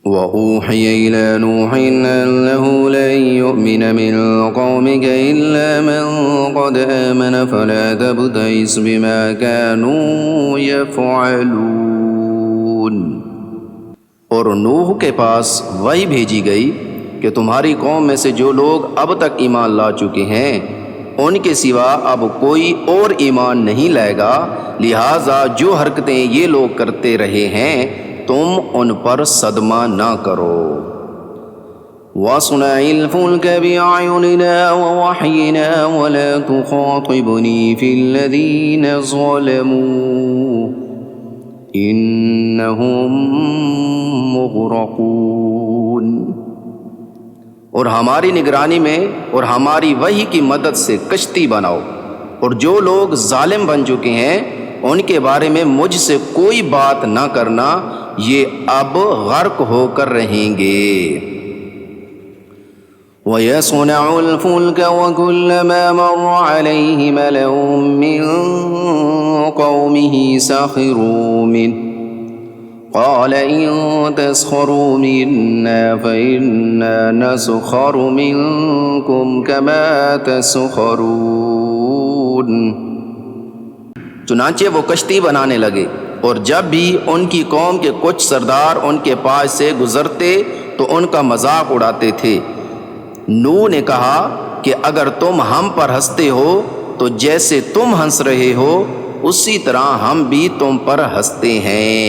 وَأُوحِيَ إِلَىٰ نُوحٍ أَنَّهُ لَن يُؤْمِنَ مِن قَوْمِكَ إِلَّا مَن قَدْ آمَنَ فَلَا تَبْتَئِسْ بِمَا كَانُوا يَفْعَلُونَ۔ اور نوح کے پاس وحی بھیجی گئی کہ تمہاری قوم میں سے جو لوگ اب تک ایمان لا چکے ہیں ان کے سوا اب کوئی اور ایمان نہیں لائے گا، لہٰذا جو حرکتیں یہ لوگ کرتے رہے ہیں تم ان پر صدمہ نہ کرو۔ وَاصْنَعِ الْفُلْكَ بِأَعْيُنِنَا وَوَحْيِنَا وَلَا تُخَاطِبْنِي فِي الَّذِينَ ظَلَمُوا إِنَّهُمْ مُغْرَقُونَ۔ اور ہماری نگرانی میں اور ہماری وحی کی مدد سے کشتی بناؤ، اور جو لوگ ظالم بن چکے ہیں ان کے بارے میں مجھ سے کوئی بات نہ کرنا، یہ اب غرق ہو کر رہیں گے۔ وَيَصْنَعُ الْفُلْكَ وَكُلَّمَا مَرَّ عَلَيْهِ مَلَأٌ مِّن قَوْمِهِ سَخِرُوا مِنْهُ قَالَ إِن تَسْخَرُوا مِنَّا فَإِنَّا نَسْخَرُ مِنكُمْ كَمَا تَسْخَرُونَ۔ چنانچہ وہ کشتی بنانے لگے، اور جب بھی ان کی قوم کے کچھ سردار ان کے پاس سے گزرتے تو ان کا مذاق اڑاتے تھے۔ نوح نے کہا کہ اگر تم ہم پر ہنستے ہو تو جیسے تم ہنس رہے ہو اسی طرح ہم بھی تم پر ہنستے ہیں۔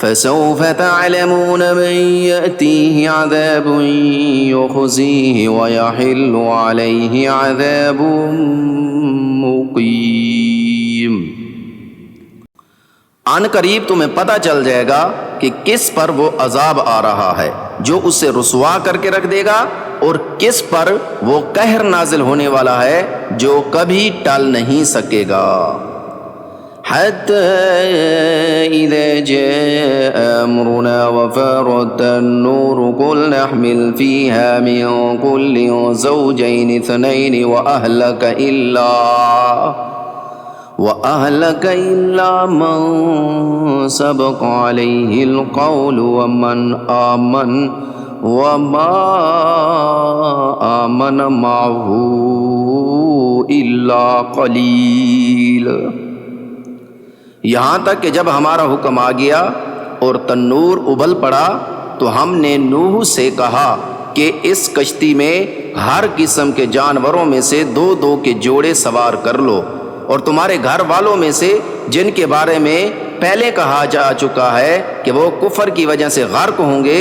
فَسَوْفَ تَعْلَمُونَ مَن يَأْتِيهِ عَذَابٌ يُخْزِيهِ وَيَحِلُّ عَلَيْهِ عَذَابٌ مُقِيمٌ۔ عن قریب تمہیں پتہ چل جائے گا کہ کس پر وہ عذاب آ رہا ہے جو اسے رسوا کر کے رکھ دے گا، اور کس پر وہ قہر نازل ہونے والا ہے جو کبھی ٹل نہیں سکے گا۔ حَتَّى إِذَا جَاءَ أَمْرُنَا وَفَارَتِ النُّورُ قُلْ نَحْمِلُ فِيهَا مِن كُلٍّ زَوْجَيْنِ اثْنَيْنِ وَأَهْلَكَ إِلَّا مَن سَبَقَ عَلَيْهِ الْقَوْلُ وَمَنْ آمَنَ وَمَا آمَنَ مَعَهُ إِلَّا قَلِيلٌ۔ یہاں تک کہ جب ہمارا حکم آ گیا اور تنور ابل پڑا تو ہم نے نوح سے کہا کہ اس کشتی میں ہر قسم کے جانوروں میں سے دو دو کے جوڑے سوار کر لو، اور تمہارے گھر والوں میں سے جن کے بارے میں پہلے کہا جا چکا ہے کہ وہ کفر کی وجہ سے غرق ہوں گے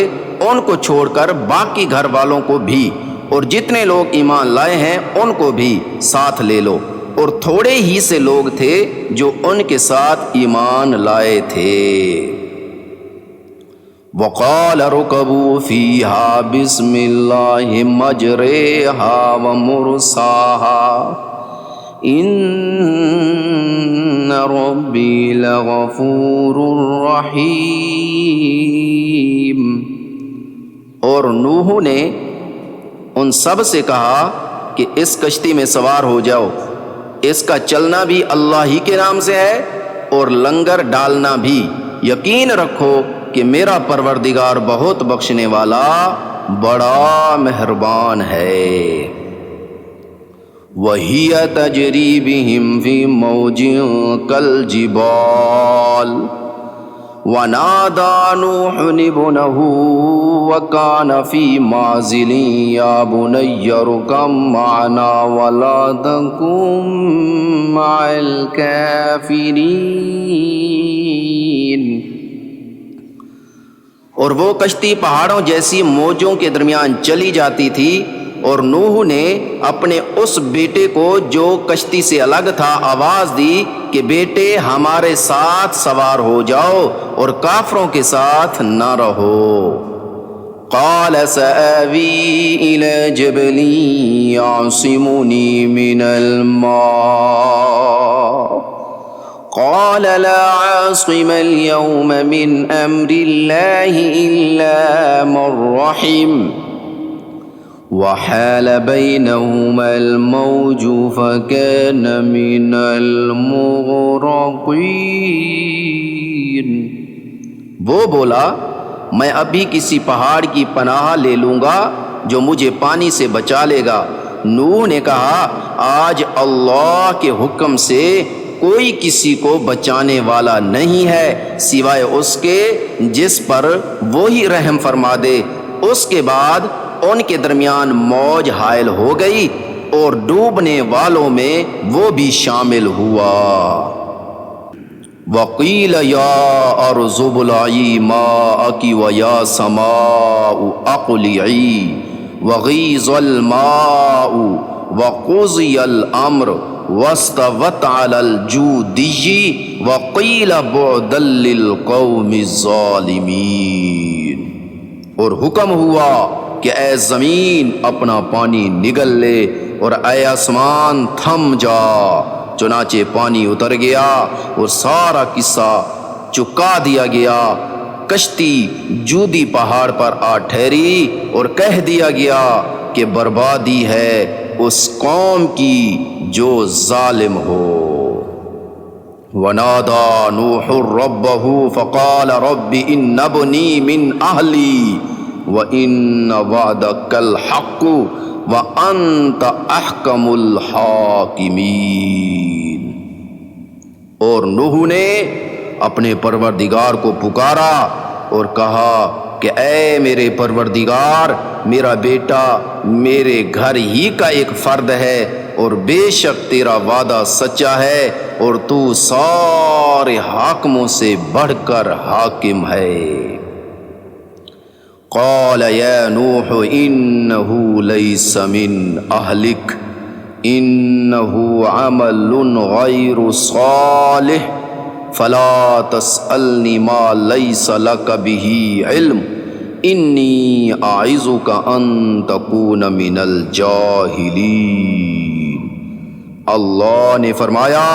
ان کو چھوڑ کر باقی گھر والوں کو بھی، اور جتنے لوگ ایمان لائے ہیں ان کو بھی ساتھ لے لو، اور تھوڑے ہی سے لوگ تھے جو ان کے ساتھ ایمان لائے تھے۔ وَقَالَ ارْكَبُوا فِيهَا بِسْمِ اللَّهِ مَجْرَاهَا وَمُرْسَاهَا إِنَّ رَبِّي لَغَفُورٌ رَحِيمٌ۔ اور نوح نے ان سب سے کہا کہ اس کشتی میں سوار ہو جاؤ، اس کا چلنا بھی اللہ ہی کے نام سے ہے اور لنگر ڈالنا بھی، یقین رکھو کہ میرا پروردگار بہت بخشنے والا بڑا مہربان ہے۔ وَهِيَ تَجْرِي بِهِمْ فِي مَوْجٍ كَالْجِبَالِ وَنَادَى نُوحٌ ابْنَهُ وَكَانَ فِي مَعْزِلٍ يَا بُنَيَّ ارْكَب مَّعَنَا وَلَا تَكُن مَّعَ الْكَافِرِينَ۔ اور وہ کشتی پہاڑوں جیسی موجوں کے درمیان چلی جاتی تھی، اور نوح نے اپنے اس بیٹے کو جو کشتی سے الگ تھا آواز دی کہ بیٹے ہمارے ساتھ سوار ہو جاؤ اور کافروں کے ساتھ نہ رہو۔ قال سآوی إلى جبل يعصمني من الماء قال لا عاصم اليوم من أمر الله إلا من رحم وحال بينهما الموج فكان من المغرقين۔ وہ بولا میں ابھی کسی پہاڑ کی پناہ لے لوں گا جو مجھے پانی سے بچا لے گا۔ نوح نے کہا آج اللہ کے حکم سے کوئی کسی کو بچانے والا نہیں ہے سوائے اس کے جس پر وہی رحم فرما دے۔ اس کے بعد ان کے درمیان موج حائل ہو گئی اور ڈوبنے والوں میں وہ بھی شامل ہوا۔ وَقِيلَ يَا أَرْضُ ابْلَعِي مَاءَكِ وَيَا سَمَاءُ أَقْلِعِي وَغِيضَ الْمَاءُ وَقُضِيَ الْأَمْرُ وَاسْتَوَتْ عَلَى الْجُودِيِّ وَقِيلَ بُعْدًا لِلْقَوْمِ الظَّالِمِينَ۔ اور حکم ہوا کہ اے زمین اپنا پانی نگل لے اور اے آسمان تھم جا۔ چنانچہ پانی اتر گیا اور سارا قصہ چکا دیا گیا۔ کشتی جودی پہاڑ پر آ ٹھہری اور کہہ دیا گیا کہ بربادی ہے اس قوم کی جو ظالم ہو۔ وَنَادَى نُوحٌ رَبَّهُ فَقَالَ رَبِّ إِنَّ ابْنِي مِنْ أَهْلِي وَإِنَّ وَعْدَكَ الْحَقُّ وَأَنْتَ أَحْكَمُ الْحَاكِمِينَ۔ اور نوح نے اپنے پروردگار کو پکارا اور کہا کہ اے میرے پروردگار، میرا بیٹا میرے گھر ہی کا ایک فرد ہے اور بے شک تیرا وعدہ سچا ہے اور تو سارے حاکموں سے بڑھ کر حاکم ہے۔ قال یا نوح انہ لیس من اہلک انہ عمل غیر صالح فلا تسألنی ما لیس لک بہ علم انی اعظک ان تکون من الجاہلین۔ اللہ نے فرمایا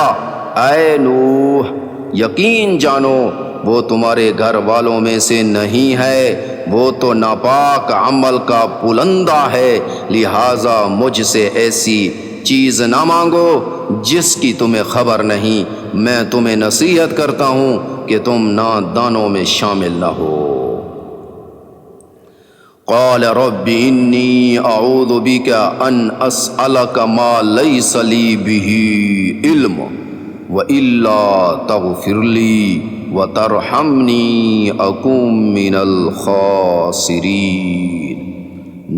اے نوح یقین جانو وہ تمہارے گھر والوں میں سے نہیں ہے، وہ تو ناپاک عمل کا پلندہ ہے، لہٰذا مجھ سے ایسی چیز نہ مانگو جس کی تمہیں خبر نہیں۔ میں تمہیں نصیحت کرتا ہوں کہ تم نادانوں میں شامل نہ ہو۔ قال رب انی اعوذ بک ان اسألک ما لیس لی بہ علم وإلا تغفر لی وترحمنی اکن من الخاسرین۔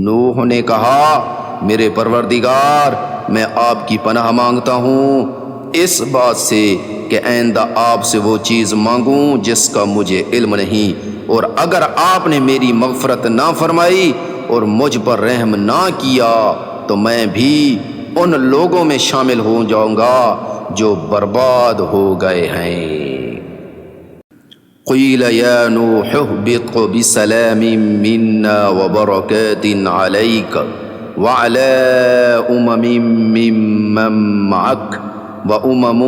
نوح نے کہا میرے پروردگار میں آپ کی پناہ مانگتا ہوں اس بات سے کہ آئندہ آپ سے وہ چیز مانگوں جس کا مجھے علم نہیں، اور اگر آپ نے میری مغفرت نہ فرمائی اور مجھ پر رحم نہ کیا تو میں بھی ان لوگوں میں شامل ہو جاؤں گا جو برباد ہو گئے ہیں۔ قیل یا نوح اہبط بسلام منا وبرکات علیک وعلی ممن معک وَأُمَمٌ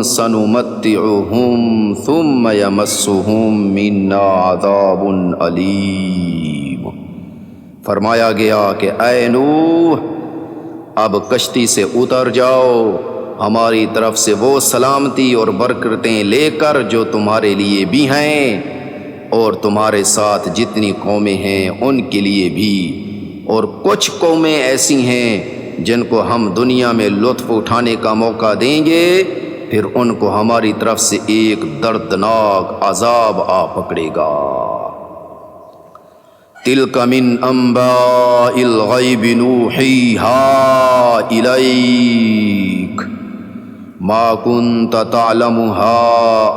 سَنُمَتِّعُهُمْ ثُمَّ يَمَسُّهُمْ مِنَّا عَذَابٌ أَلِيمٌ۔ فرمایا گیا کہ اے نوح اب کشتی سے اتر جاؤ ہماری طرف سے وہ سلامتی اور برکتیں لے کر جو تمہارے لیے بھی ہیں اور تمہارے ساتھ جتنی قومیں ہیں ان کے لیے بھی، اور کچھ قومیں ایسی ہیں جن کو ہم دنیا میں لطف اٹھانے کا موقع دیں گے، پھر ان کو ہماری طرف سے ایک دردناک عذاب آ پکڑے گا۔ تلک من انباء الغیب نوحیہا الیک ما کنت تعلمها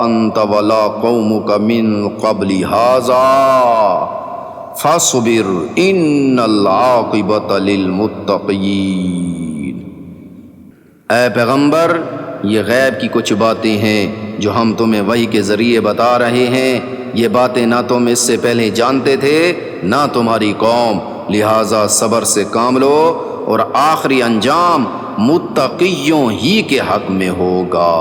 انت ولا قومک من قبل ھذا فاصبر ان العاقبۃ للمتقین۔ اے پیغمبر یہ غیب کی کچھ باتیں ہیں جو ہم تمہیں وحی کے ذریعے بتا رہے ہیں، یہ باتیں نہ تم اس سے پہلے جانتے تھے نہ تمہاری قوم، لہٰذا صبر سے کام لو اور آخری انجام متقیوں ہی کے حق میں ہوگا۔